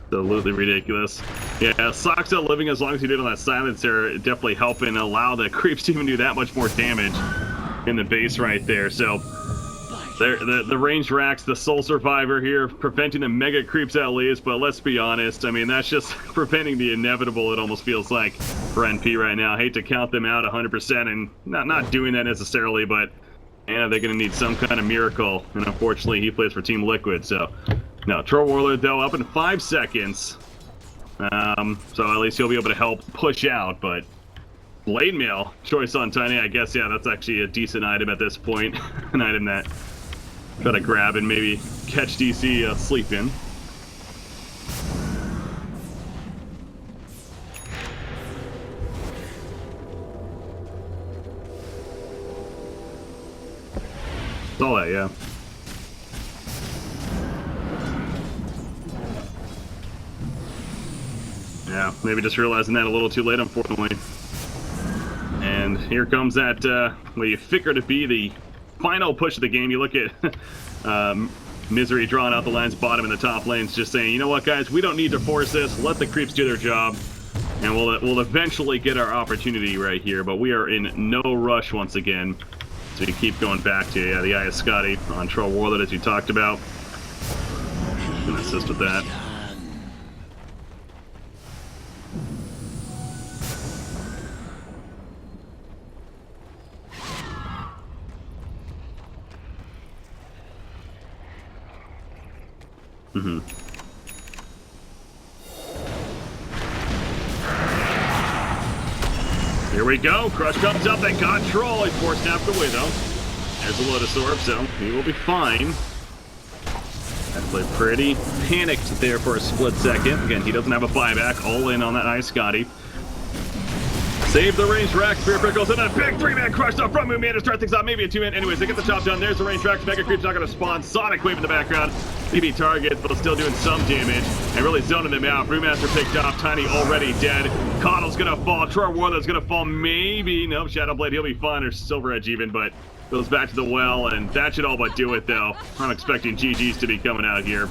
Absolutely ridiculous. Yeah, sucks at living as long as he did on that silencer. Definitely helping allow the creeps to even do that much more damage in the base right there. So the ranged racks, the soul survivor here, preventing the mega creeps at least. But let's be honest, I mean, that's just preventing the inevitable, it almost feels like, for NP right now. I hate to count them out 100% and not doing that necessarily, but yeah, they're going to need some kind of miracle. And unfortunately, he plays for Team Liquid, so... No, Troll Warlord, though, up in 5 seconds. So at least he'll be able to help push out, but... Blade Mail, choice on Tiny, I guess, yeah, that's actually a decent item at this point. An item that try to grab and maybe catch DC sleeping. All that, yeah. Yeah, maybe just realizing that a little too late, unfortunately. And here comes that, what you figure to be the final push of the game. You look at Misery drawing out the lines bottom in the top lanes, just saying, you know what, guys, we don't need to force this. Let the creeps do their job, and we'll eventually get our opportunity right here. But we are in no rush once again. So you keep going back to, yeah, the Eye of Scotty on Troll Warlord, as you talked about. Can assist with that. Mm-hmm. Here we go. Crush comes up. They got Troll. He's force snapped away, though. There's a Lotus Orb, so he will be fine. Actually pretty panicked there for a split second. Again, he doesn't have a buyback. All in on that Ice Scotty. Save the range rack. Spirit Prickles and a big 3-man crush up front. Moonman to start things out. Maybe a 2-man. Anyways, they get the job done. There's the range rack. Mega Creep's not going to spawn. Sonic Wave in the background. BB targets, but still doing some damage and really zoning them out. Brewmaster picked off. Tiny already dead. Coddle's going to fall. Troll Warlord's going to fall. Maybe. Nope. Shadowblade. He'll be fine. Or Silver Edge even, but goes back to the well, and that should all but do it, though. I'm expecting GG's to be coming out here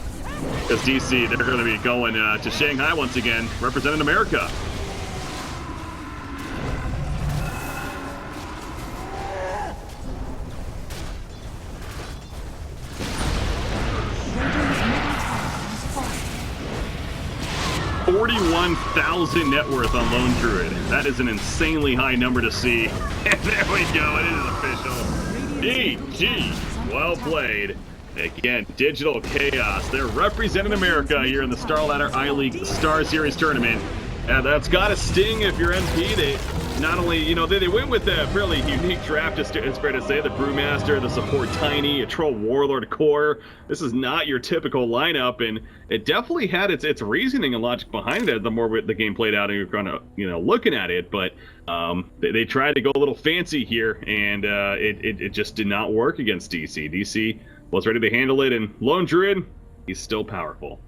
because DC, they're going to be going to Shanghai once again, representing America. Radiant's middle tower has fallen. 41,000 net worth on Lone Druid. That is an insanely high number to see. And there we go. It is official. GG. Well played. Again, Digital Chaos. They're representing America here in the StarLadder I-League Star Series tournament. And that's got to sting if you're NP. They not only, you know, they went with a fairly unique draft, it's fair to say. The Brewmaster, the support Tiny, a Troll Warlord core. This is not your typical lineup, and it definitely had its reasoning and logic behind it the more the game played out and you're kind of, you know, looking at it. But they tried to go a little fancy here, and it just did not work against DC. DC was ready to handle it, and Lone Druid, he's still powerful.